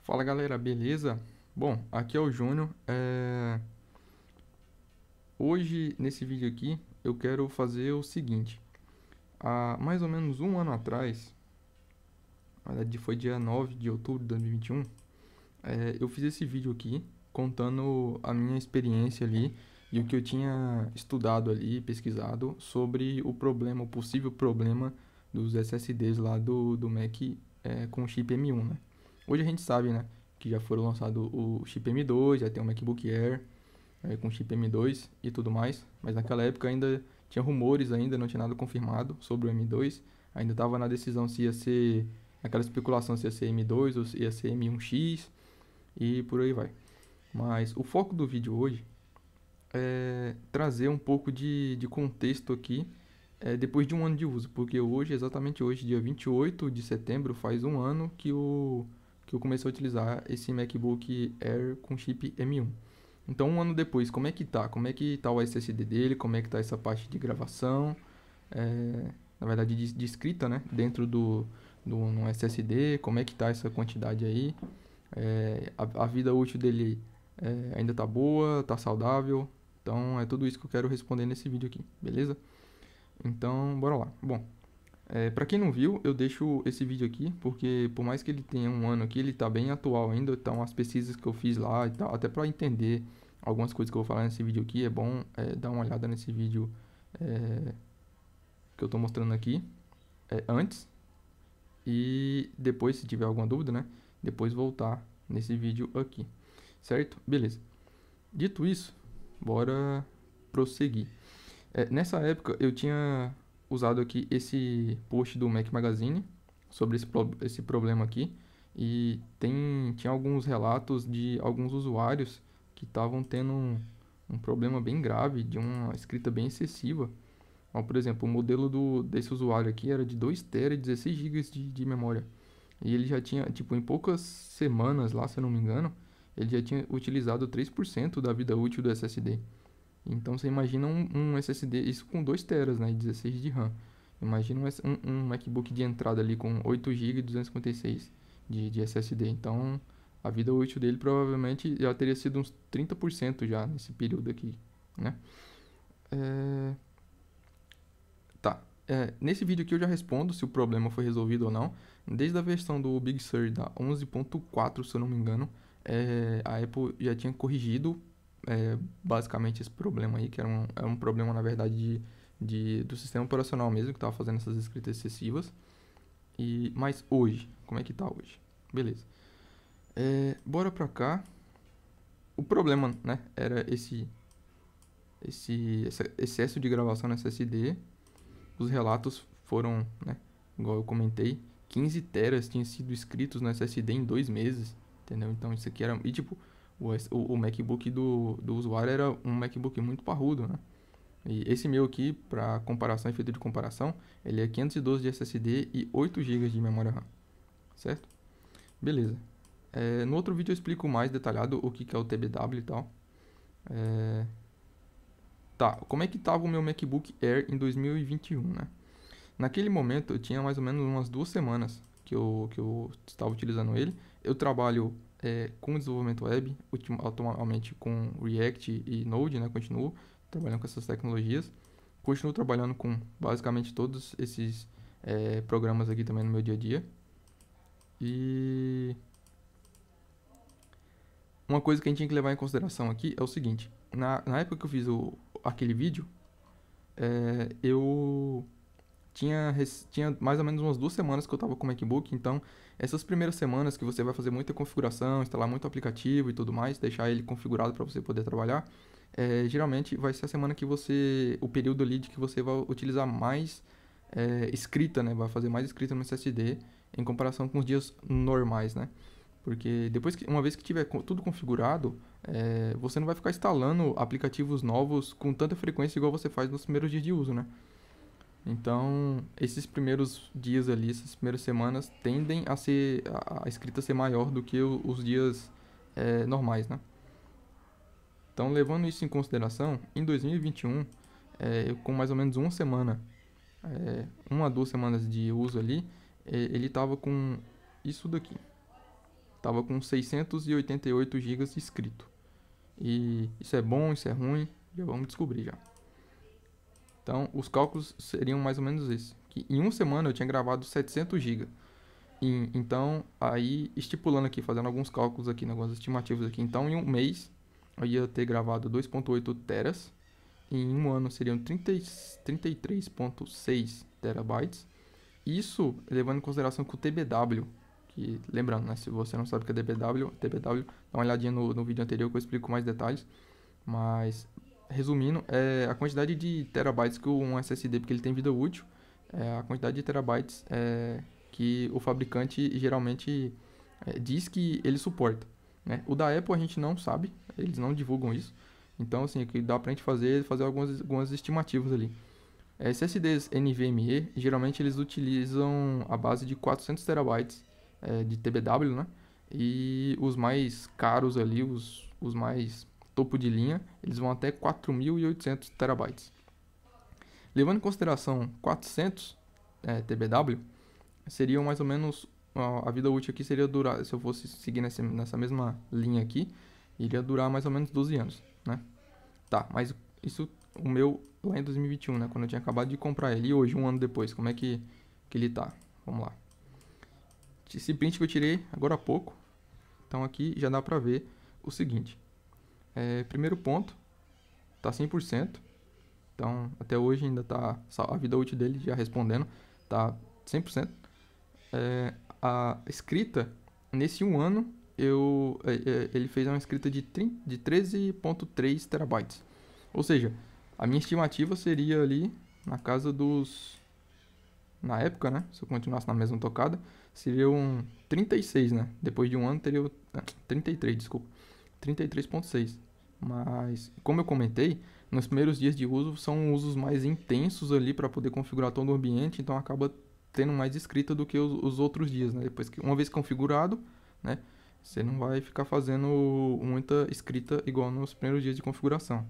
Fala galera, beleza? Bom, aqui é o Júnior. Hoje, nesse vídeo aqui, eu quero fazer o seguinte. Há mais ou menos um ano atrás, na verdade foi dia 9 de outubro de 2021, eu fiz esse vídeo aqui contando a minha experiência ali e o que eu tinha estudado ali, pesquisado sobre o problema, o possível problema dos SSDs lá do Mac com chip M1, né? Hoje a gente sabe, né, que já foram lançados o chip M2, já tem o MacBook Air com chip M2 e tudo mais, mas naquela época ainda tinha rumores, ainda não tinha nada confirmado sobre o M2, ainda estava na decisão se ia ser, aquela especulação se ia ser M2 ou se ia ser M1X e por aí vai. Mas o foco do vídeo hoje é trazer um pouco de contexto aqui depois de um ano de uso, porque hoje, exatamente hoje, dia 28 de setembro, faz um ano que eu comecei a utilizar esse MacBook Air com chip M1. Então, um ano depois, como é que tá? Como é que tá o SSD dele? Como é que tá essa parte de gravação? Na verdade, de escrita, né? Dentro no SSD, como é que tá essa quantidade aí? A vida útil dele ainda tá boa? Tá saudável? Então, é tudo isso que eu quero responder nesse vídeo aqui, beleza? Então, bora lá. Bom, para quem não viu, eu deixo esse vídeo aqui, porque por mais que ele tenha um ano aqui, ele tá bem atual ainda, então as pesquisas que eu fiz lá e tal, até para entender algumas coisas que eu vou falar nesse vídeo aqui, é bom dar uma olhada nesse vídeo que eu tô mostrando aqui antes e depois, se tiver alguma dúvida, né, depois voltar nesse vídeo aqui, certo? Beleza. Dito isso, bora prosseguir. Nessa época eu tinha usado aqui esse post do Mac Magazine sobre esse problema aqui e tinha alguns relatos de alguns usuários que estavam tendo um problema bem grave de uma escrita bem excessiva. Ó, por exemplo, o modelo desse usuário aqui era de 2 TB e 16 GB de memória. E ele já tinha, tipo, em poucas semanas lá, se eu não me engano, ele já tinha utilizado 3% da vida útil do SSD. Então você imagina um SSD, isso com 2 teras, né, e 16 de RAM. Imagina um MacBook de entrada ali com 8 GB e 256 de SSD. Então a vida útil dele provavelmente já teria sido uns 30% já nesse período aqui, né? É, Tá. Nesse vídeo aqui eu já respondo se o problema foi resolvido ou não. Desde a versão do Big Sur da 11.4, se eu não me engano, a Apple já tinha corrigido basicamente esse problema aí, que era um problema, na verdade, do sistema operacional mesmo, que estava fazendo essas escritas excessivas. Mas hoje, como é que tá hoje? Beleza. Bora pra cá. O problema, né, era esse excesso de gravação no SSD. Os relatos foram, né, igual eu comentei, 15 teras tinham sido escritos no SSD em 2 meses, entendeu? Então isso aqui era... E tipo, o MacBook do usuário era um MacBook muito parrudo, né? E esse meu aqui, para comparação, efeito de comparação, ele é 512 de SSD e 8 GB de memória RAM, certo? Beleza. No outro vídeo eu explico mais detalhado o que é o TBW e tal. Tá, como é que tava o meu MacBook Air em 2021, né? Naquele momento eu tinha mais ou menos umas 2 semanas que eu estava utilizando ele. Eu trabalho com desenvolvimento web, atualmente com React e Node, né? Continuo trabalhando com essas tecnologias. Continuo trabalhando com basicamente todos esses programas aqui também no meu dia a dia. E uma coisa que a gente tem que levar em consideração aqui é o seguinte: na época que eu fiz aquele vídeo, eu tinha mais ou menos umas 2 semanas que eu estava com o MacBook, então essas primeiras semanas que você vai fazer muita configuração, instalar muito aplicativo e tudo mais, deixar ele configurado para você poder trabalhar, geralmente vai ser a semana que o período ali de que você vai utilizar mais escrita, né? Vai fazer mais escrita no SSD em comparação com os dias normais, né? Porque uma vez que tiver tudo configurado, você não vai ficar instalando aplicativos novos com tanta frequência igual você faz nos primeiros dias de uso, né? Então, esses primeiros dias ali, essas primeiras semanas, tendem a escrita ser maior do que os dias normais, né? Então, levando isso em consideração, em 2021, eu com mais ou menos uma semana, 1 a 2 semanas de uso ali, ele estava com isso daqui, tava com 688 GB escrito. E isso é bom, isso é ruim, já vamos descobrir já. Então, os cálculos seriam mais ou menos esses. Que em uma semana eu tinha gravado 700 GB. Então, aí, estipulando aqui, fazendo alguns cálculos aqui, algumas estimativas aqui. Então, em um mês, eu ia ter gravado 2.8 teras. Em um ano seriam 33.6 terabytes. Isso levando em consideração que o TBW, que lembrando, né, se você não sabe o que é TBW, dá uma olhadinha no vídeo anterior que eu explico com mais detalhes. Mas, resumindo, a quantidade de terabytes que um SSD, porque ele tem vida útil, a quantidade de terabytes que o fabricante geralmente diz que ele suporta, né? O da Apple a gente não sabe, eles não divulgam isso. Então, assim, o que dá pra gente fazer algumas estimativas ali. SSDs NVMe, geralmente eles utilizam a base de 400 terabytes de TBW, né? E os mais caros ali, os mais topo de linha, eles vão até 4.800 terabytes. Levando em consideração 400 TBW, seria mais ou menos, a vida útil aqui seria durar, se eu fosse seguir nessa mesma linha aqui, iria durar mais ou menos 12 anos, né? Tá, mas isso, o meu lá em 2021, né? Quando eu tinha acabado de comprar ele. E hoje, um ano depois, como é que ele tá? Vamos lá. Esse print que eu tirei agora há pouco. Então aqui já dá pra ver o seguinte. Primeiro ponto, tá 100%. Então até hoje ainda tá a vida útil dele já respondendo. Tá 100%. A escrita, nesse um ano, ele fez uma escrita de 13.3 terabytes. Ou seja, a minha estimativa seria ali na casa dos... Na época, né? Se eu continuasse na mesma tocada, seriam 36, né? Depois de um ano teria... 33, desculpa. 33.6. Mas, como eu comentei, nos primeiros dias de uso são usos mais intensos ali para poder configurar todo o ambiente, então acaba tendo mais escrita do que os outros dias, né? Depois que, uma vez configurado, né? Você não vai ficar fazendo muita escrita igual nos primeiros dias de configuração.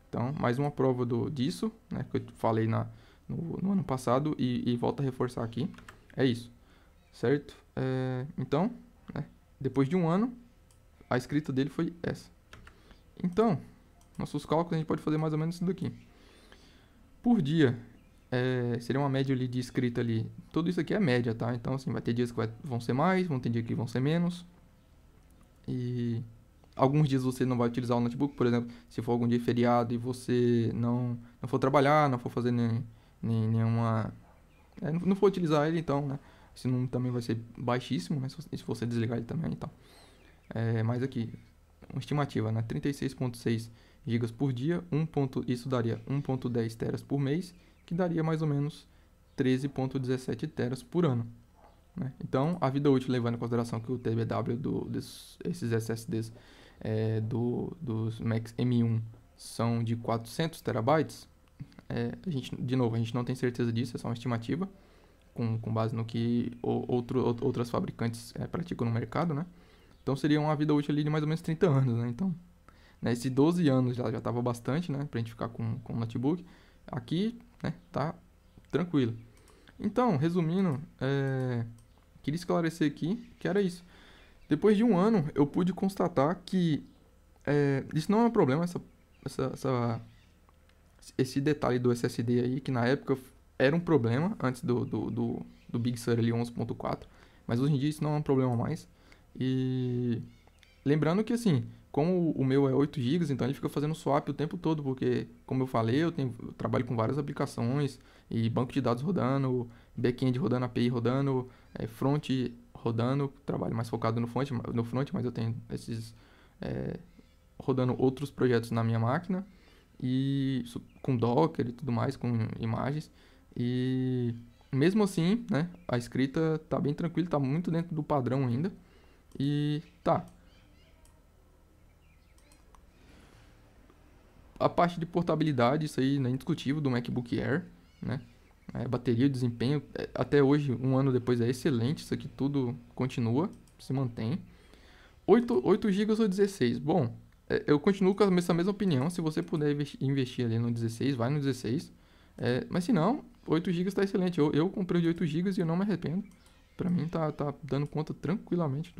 Então, mais uma prova disso, né, que eu falei no ano passado e volto a reforçar aqui, é isso, certo? Então, né, depois de um ano, a escrita dele foi essa. Então, nossos cálculos a gente pode fazer mais ou menos isso daqui. Por dia, seria uma média ali de escrita ali, tudo isso aqui é média, tá? Então, assim, vai ter dias que vão ser mais, vão ter dias que vão ser menos. E... alguns dias você não vai utilizar o notebook, por exemplo, se for algum dia feriado e você não for trabalhar, não for fazer nenhuma... não for utilizar ele, então, né? Esse número também vai ser baixíssimo, né? Se você desligar ele também, então. Mas aqui, uma estimativa, né? 36.6 GB por dia, isso daria 1.10 teras por mês, que daria mais ou menos 13.17 teras por ano. Né? Então, a vida útil, levando em consideração que o TBW desses SSDs dos Macs M1 são de 400 terabytes, a gente não tem certeza disso, é só uma estimativa, com base no que outras fabricantes praticam no mercado, né? Então, seria uma vida útil ali de mais ou menos 30 anos, né? Então, esses 12 anos já estava bastante, né? Pra gente ficar com o notebook. Aqui, né? Tá tranquilo. Então, resumindo, queria esclarecer aqui que era isso. Depois de um ano, eu pude constatar que isso não é um problema, esse detalhe do SSD aí, que na época era um problema, antes do Big Sur ali 11.4, mas hoje em dia isso não é um problema mais. E lembrando que assim, como o meu é 8 GB, então ele fica fazendo swap o tempo todo, porque, como eu falei, eu trabalho com várias aplicações, e banco de dados rodando, back-end rodando, API rodando, front rodando, trabalho mais focado no front, mas eu tenho esses rodando outros projetos na minha máquina, e com Docker e tudo mais, com imagens, e mesmo assim, né, a escrita tá bem tranquila, tá muito dentro do padrão ainda, e tá. A parte de portabilidade, isso aí é indiscutível do MacBook Air, né? Bateria, desempenho, até hoje, um ano depois, é excelente. Isso aqui tudo continua, se mantém. 8 GB ou 16? Bom, eu continuo com essa mesma opinião. Se você puder investir ali no 16, vai no 16. Mas se não, 8 GB está excelente. Eu comprei de 8 GB e eu não me arrependo. Pra mim tá dando conta tranquilamente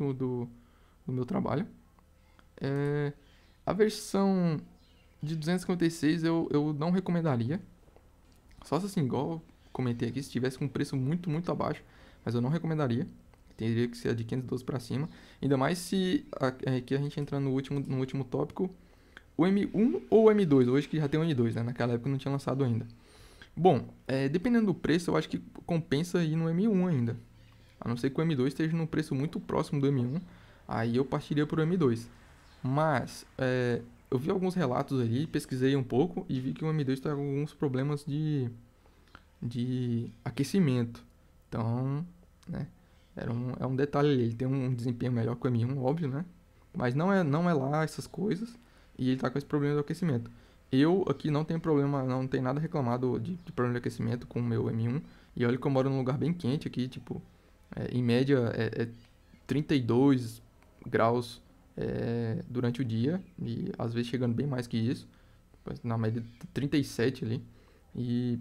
do meu trabalho. A versão de 256 eu não recomendaria. Só se assim, igual eu comentei aqui, se tivesse com um preço muito, muito abaixo. Mas eu não recomendaria. Teria que ser a de 512 para cima. Ainda mais se aqui a gente entra no último tópico, o M1 ou o M2. Hoje que já tem o M2, né? Naquela época não tinha lançado ainda. Bom, dependendo do preço, eu acho que compensa ir no M1 ainda. A não ser que o M2 esteja num preço muito próximo do M1. Aí eu partiria para o M2. Mas eu vi alguns relatos ali, pesquisei um pouco e vi que o M2 está com alguns problemas de aquecimento. Então, né, é um detalhe ali. Ele tem um desempenho melhor que o M1, óbvio, né? Mas não é lá essas coisas. E ele tá com esse problema do aquecimento. Eu aqui não tenho problema, não tem nada reclamado de problema de aquecimento com o meu M1. E olha que eu moro num lugar bem quente aqui, tipo, em média é 32 graus durante o dia. E às vezes chegando bem mais que isso. Na média 37 ali. E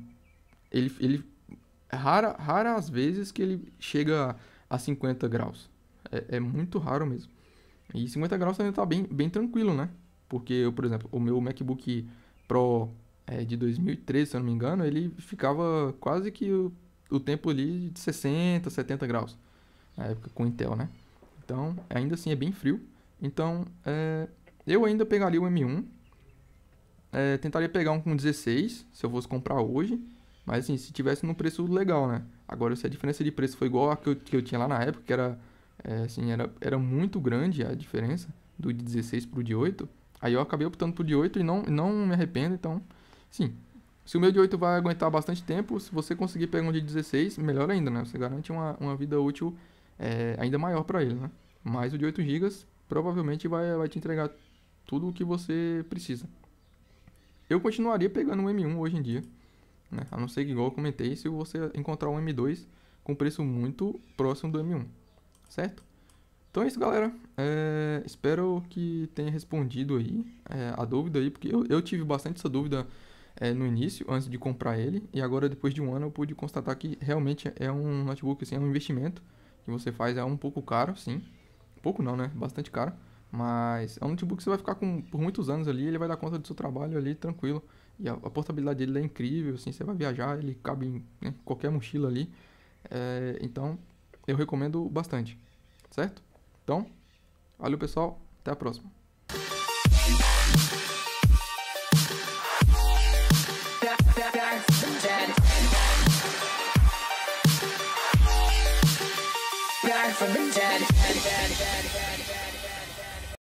ele rara as vezes que ele chega a 50 graus. É muito raro mesmo. E 50 graus ainda tá bem tranquilo, né? Porque, por exemplo, o meu MacBook Pro de 2013, se eu não me engano, ele ficava quase que o tempo ali de 60, 70 graus. Na época com Intel, né? Então, ainda assim é bem frio. Então, eu ainda pegaria o M1. Tentaria pegar um com 16, se eu fosse comprar hoje. Mas assim, se tivesse num preço legal, né? Agora, se a diferença de preço foi igual a que eu tinha lá na época, que era muito grande a diferença do de 16 pro de 8, aí eu acabei optando pro de 8 e não me arrependo. Então, sim, se o meu de 8 vai aguentar bastante tempo, se você conseguir pegar um de 16, melhor ainda, né? Você garante uma vida útil ainda maior para ele, né? Mas o de 8 GB provavelmente vai te entregar tudo o que você precisa. Eu continuaria pegando o M1 hoje em dia, né? A não ser que, igual eu comentei, se você encontrar um M2 com preço muito próximo do M1, certo? Então é isso, galera. Espero que tenha respondido aí a dúvida aí, porque eu tive bastante essa dúvida no início, antes de comprar ele, e agora depois de um ano eu pude constatar que realmente é um notebook, assim, é um investimento que você faz, um pouco caro, sim. Pouco não, né? Bastante caro. Mas é um notebook que você vai ficar por muitos anos ali, ele vai dar conta do seu trabalho ali tranquilo. E a portabilidade dele é incrível, assim, você vai viajar, ele cabe em qualquer mochila ali. Então, eu recomendo bastante, certo? Então, valeu pessoal, até a próxima. Back from the dead.